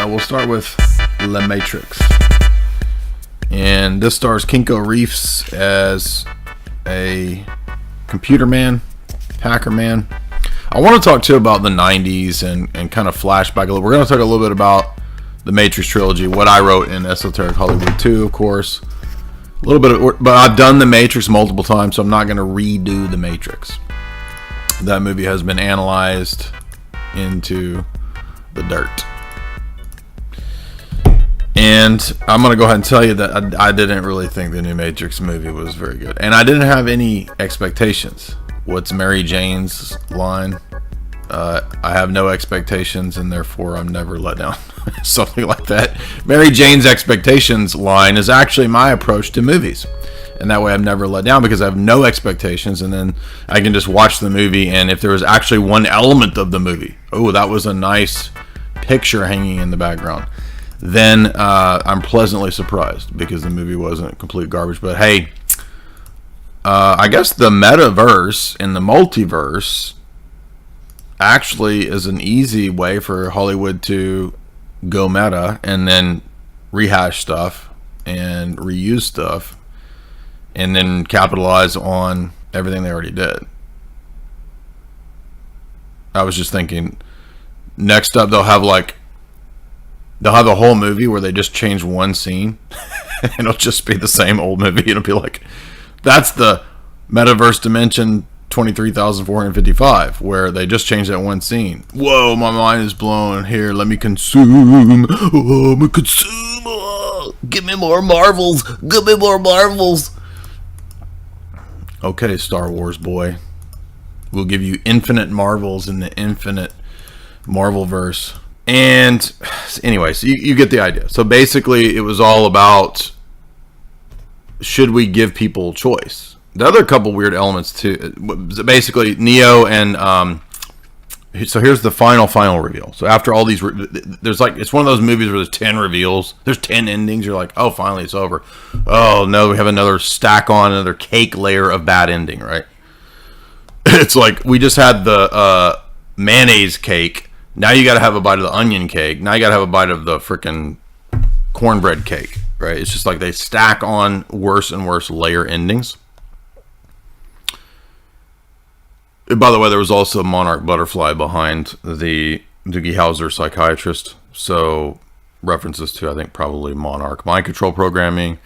We'll start with Le Matrix. And this stars Kinko Reeves as a computer man, hacker man. I want to talk too about the 90s and kind of flashback a little. We're going to talk a little bit about the Matrix trilogy, what I wrote in Esoteric Hollywood 2, of course. A little bit of, but I've done the Matrix multiple times, so I'm not going to redo the Matrix. That movie has been analyzed into the dirt. And I'm going to go ahead and tell you that I didn't really think the new Matrix movie was very good. And I didn't have any expectations. What's Mary Jane's line? I have no expectations and therefore I'm never let down. Something like that. Mary Jane's expectations line is actually my approach to movies. And that way I'm never let down because I have no expectations, and then I can just watch the movie, and if there was actually one element of the movie, oh, that was a nice picture hanging in the background, then I'm pleasantly surprised because the movie wasn't complete garbage. But hey, I guess the metaverse and the multiverse actually is an easy way for Hollywood to go meta and then rehash stuff and reuse stuff and then capitalize on everything they already did. I was just thinking, next up they'll have a whole movie where they just change one scene and it'll just be the same old movie. It'll be like, that's the Metaverse Dimension 23,455, where they just changed that one scene. Whoa, my mind is blown. Here, let me consume. Oh, I'm gonna consume. Oh, give me more Marvels. Give me more Marvels. Okay, Star Wars boy. We'll give you infinite Marvels in the infinite Marvelverse. And anyway, so you get the idea. So basically, it was all about, should we give people choice? The other couple weird elements too. Basically, Neo and so here's the final reveal. So after all these, there's like, it's one of those movies where there's 10 reveals, there's 10 endings. You're like, oh, finally it's over. Oh no, we have another another cake layer of bad ending, right? It's like we just had the mayonnaise cake. Now you got to have a bite of the onion cake. Now you got to have a bite of the freaking cornbread cake, right? It's just like they stack on worse and worse layer endings. By the way, there was also Monarch Butterfly behind the Doogie Howser psychiatrist. So references to, I think, probably Monarch mind control programming.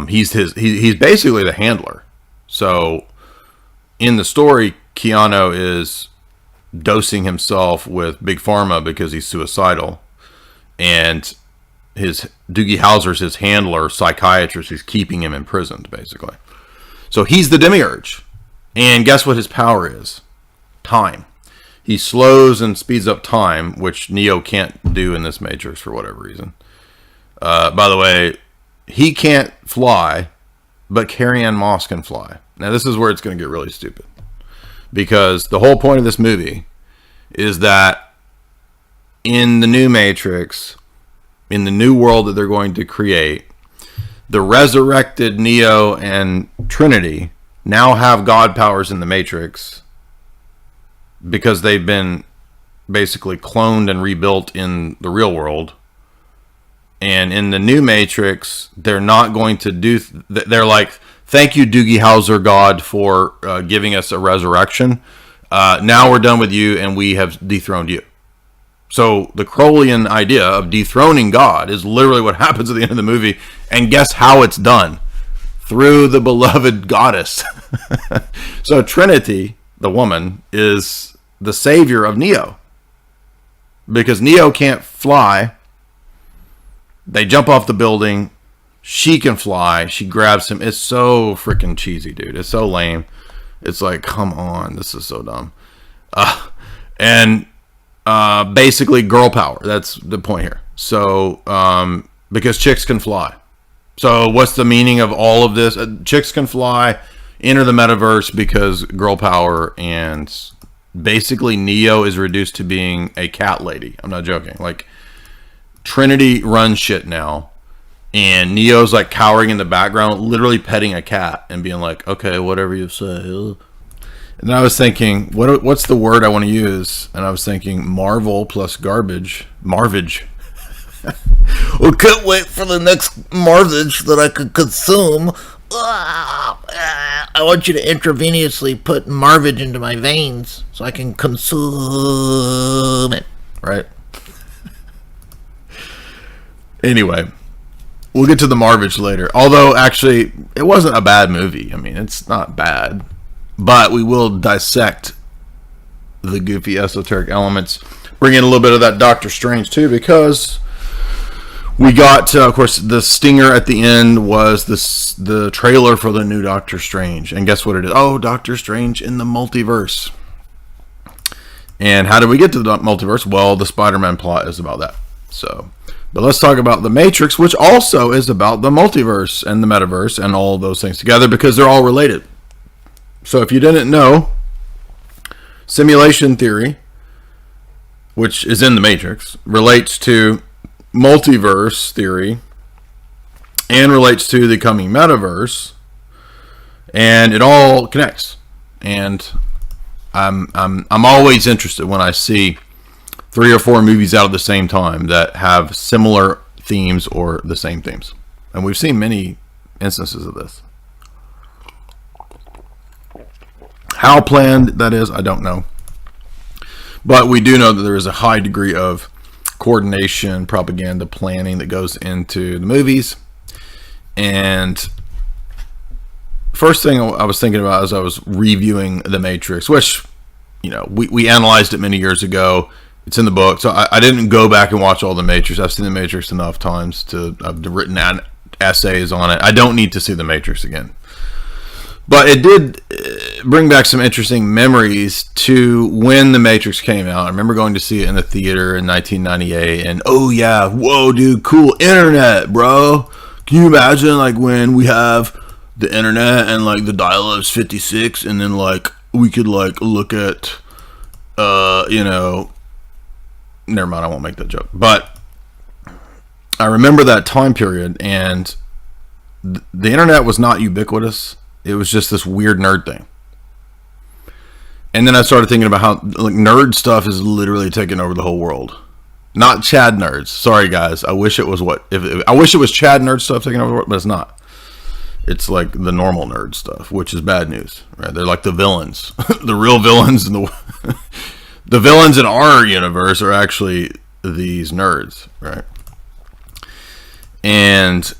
He's basically the handler. So in the story, Keanu is dosing himself with Big Pharma because he's suicidal, and his Doogie Howser's his handler, psychiatrist, who's keeping him imprisoned, basically. So he's the demiurge. And guess what his power is? Time. He slows and speeds up time, which Neo can't do in this Matrix for whatever reason. By the way, he can't fly, but Carrie-Anne Moss can fly. Now this is where it's going to get really stupid. Because the whole point of this movie is that in the new Matrix, in the new world that they're going to create, the resurrected Neo and Trinity now have God powers in the Matrix because they've been basically cloned and rebuilt in the real world. And in the new Matrix, they're not going to do... They're like, thank you, Doogie Howser God, for giving us a resurrection. Now we're done with you and we have dethroned you. So the Crowleyan idea of dethroning God is literally what happens at the end of the movie. And guess how it's done? Through the beloved goddess. So Trinity, the woman, is the savior of Neo. Because Neo can't fly. They jump off the building. She can fly. She grabs him. It's so freaking cheesy, dude. It's so lame. It's like, come on. This is so dumb. Basically girl power. That's the point here. So, because chicks can fly. So what's the meaning of all of this? Chicks can fly, enter the metaverse because girl power, and basically Neo is reduced to being a cat lady. I'm not joking. Like, Trinity runs shit now, and Neo's like cowering in the background, literally petting a cat and being like, okay, whatever you say. And then I was thinking, what's the word I want to use? And I was thinking Marvel plus garbage. Marvage. Well, can't wait for the next Marvage that I could consume. I want you to intravenously put Marvage into my veins so I can consume it. Right? Anyway, we'll get to the Marvage later. Although, actually, it wasn't a bad movie. I mean, it's not bad. But we will dissect the goofy esoteric elements. Bring in a little bit of that Doctor Strange, too, because we got, of course, the stinger at the end was the trailer for the new Doctor Strange. And guess what it is? Oh, Doctor Strange in the Multiverse. And how did we get to the Multiverse? Well, the Spider-Man plot is about that. So, but let's talk about the Matrix, which also is about the multiverse and the metaverse and all those things together because they're all related. So if you didn't know, simulation theory, which is in the Matrix, relates to multiverse theory and relates to the coming metaverse, and it all connects. And I'm always interested when I see 3 or 4 movies out at the same time that have similar themes or the same themes. And we've seen many instances of this. How planned that is, I don't know. But we do know that there is a high degree of coordination, propaganda, planning that goes into the movies. And first thing I was thinking about as I was reviewing The Matrix, which, you know, we analyzed it many years ago. It's in the book, so I didn't go back and watch all The Matrix. I've seen The Matrix enough times I've written essays on it. I don't need to see The Matrix again. But it did bring back some interesting memories to when The Matrix came out. I remember going to see it in the theater in 1998, and oh yeah, whoa dude, cool internet, bro. Can you imagine like when we have the internet and like the dial-up's 56, and then like we could like look at you know, never mind, I won't make that joke. But I remember that time period, and the internet was not ubiquitous. It was just this weird nerd thing. And then I started thinking about how like nerd stuff is literally taking over the whole world. Not Chad nerds. Sorry guys. I wish it was I wish it was Chad nerd stuff taking over the world, but it's not. It's like the normal nerd stuff, which is bad news, right? They're like the villains. The real villains in the villains in our universe are actually these nerds, right? And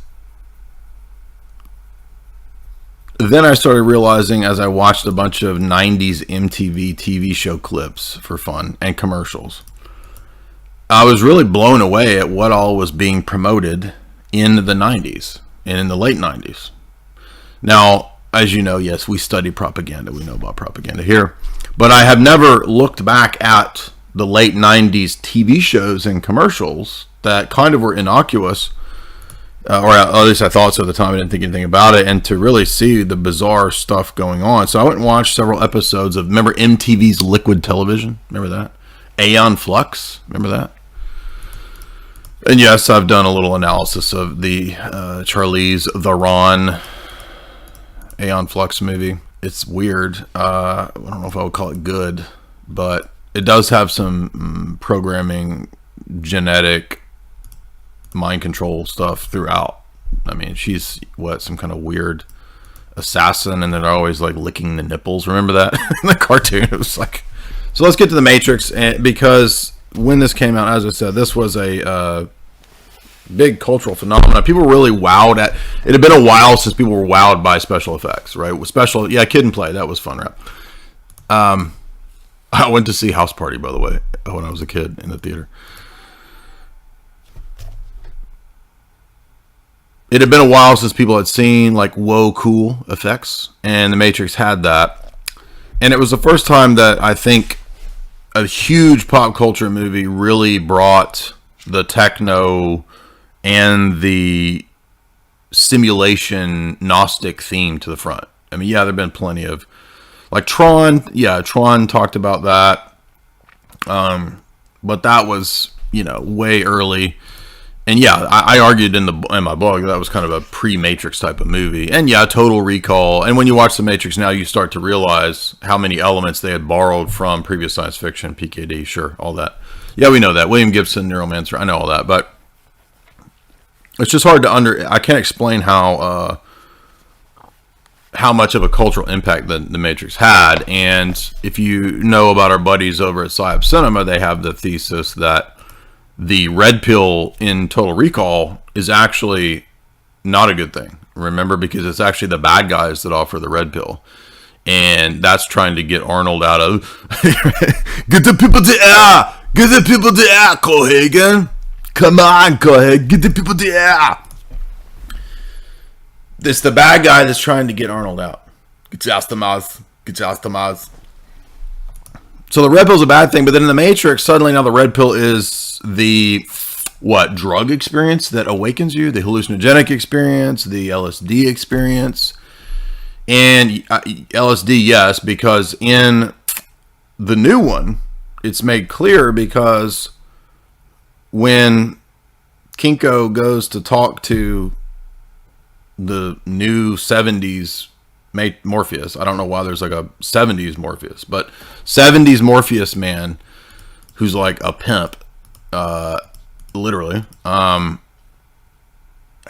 then I started realizing as I watched a bunch of 90s MTV TV show clips for fun and commercials, I was really blown away at what all was being promoted in the 90s and in the late 90s. Now, as you know, yes, we study propaganda. We know about propaganda here. But I have never looked back at the late 90s TV shows and commercials that kind of were innocuous, or at least I thought so at the time. I didn't think anything about it, and to really see the bizarre stuff going on. So I went and watched several episodes of, remember MTV's Liquid Television? Remember that? Aeon Flux? Remember that? And yes, I've done a little analysis of the Charlize Theron Aeon Flux movie. It's weird. I don't know if I would call it good, but it does have some programming, genetic, mind control stuff throughout. I mean, she's some kind of weird assassin, and they're always like licking the nipples. Remember that in the cartoon? It was like, so let's get to the Matrix, because when this came out, as I said, this was a big cultural phenomenon. People were really wowed at it. Had been a while since people were wowed by special effects, right? With special, yeah, Kid and Play, that was fun, right? I went to see House Party, by the way, when I was a kid in the theater. It had been a while since people had seen like whoa cool effects, and The Matrix had that. And it was the first time that I think a huge pop culture movie really brought the techno and the simulation Gnostic theme to the front. I mean, yeah, there have been plenty of, like Tron. Yeah, Tron talked about that. But that was, way early. And yeah, I argued in my blog that was kind of a pre-Matrix type of movie. And yeah, Total Recall. And when you watch The Matrix now, you start to realize how many elements they had borrowed from previous science fiction, PKD, sure, all that. Yeah, we know that. William Gibson, Neuromancer, I know all that. But it's just hard to I can't explain how much of a cultural impact the Matrix had. And if you know about our buddies over at Psyop Cinema, they have the thesis that the red pill in Total Recall is actually not a good thing. Remember, because it's actually the bad guys that offer the red pill. And that's trying to get Arnold out of get the people to air! Get the people to air, Cohagen! Come on, Cohagen, get the people to air! It's the bad guy that's trying to get Arnold out. Get out the mouth. Get out the mouth. So the red pill's a bad thing, but then in the Matrix, suddenly now the red pill is the drug experience that awakens you, the hallucinogenic experience, the LSD experience. And LSD, yes, because in the new one, it's made clear because when Kinko goes to talk to the new 70s Morpheus, I don't know why there's like a 70s Morpheus, but 70s Morpheus man who's like a pimp, literally,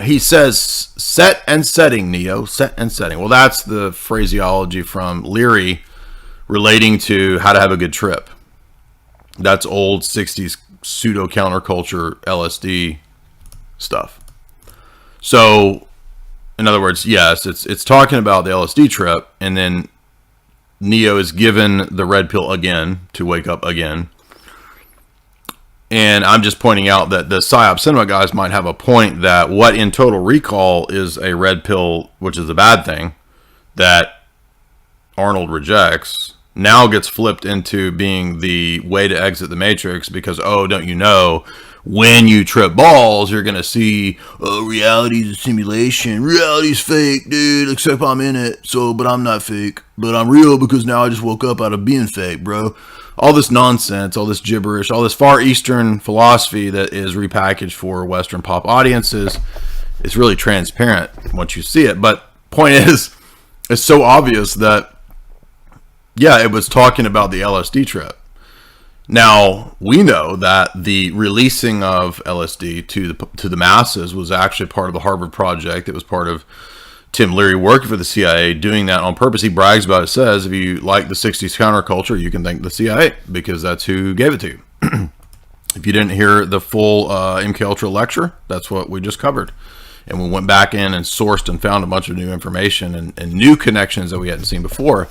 he says, set and setting, Neo, set and setting. Well, that's the phraseology from Leary relating to how to have a good trip. That's old 60s pseudo counterculture LSD stuff. So, in other words, yes, it's talking about the LSD trip, and then Neo is given the red pill again to wake up again. And I'm just pointing out that the Psyop Cinema guys might have a point that what in Total Recall is a red pill, which is a bad thing, that Arnold rejects, now gets flipped into being the way to exit the Matrix because, oh, don't you know, when you trip balls, you're going to see, oh, reality's a simulation. Reality's fake, dude, except I'm in it. So, but I'm not fake. But I'm real because now I just woke up out of being fake, bro. All this nonsense, all this gibberish, all this Far Eastern philosophy that is repackaged for Western pop audiences is really transparent once you see it. But point is, it's so obvious that, yeah, it was talking about the LSD trip. Now, we know that the releasing of LSD to the masses was actually part of the Harvard Project. It was part of Tim Leary working for the CIA, doing that on purpose. He brags about it, says, if you like the 60s counterculture, you can thank the CIA, because that's who gave it to you. If you didn't hear the full MK Ultra lecture, that's what we just covered. And we went back in and sourced and found a bunch of new information and new connections that we hadn't seen before.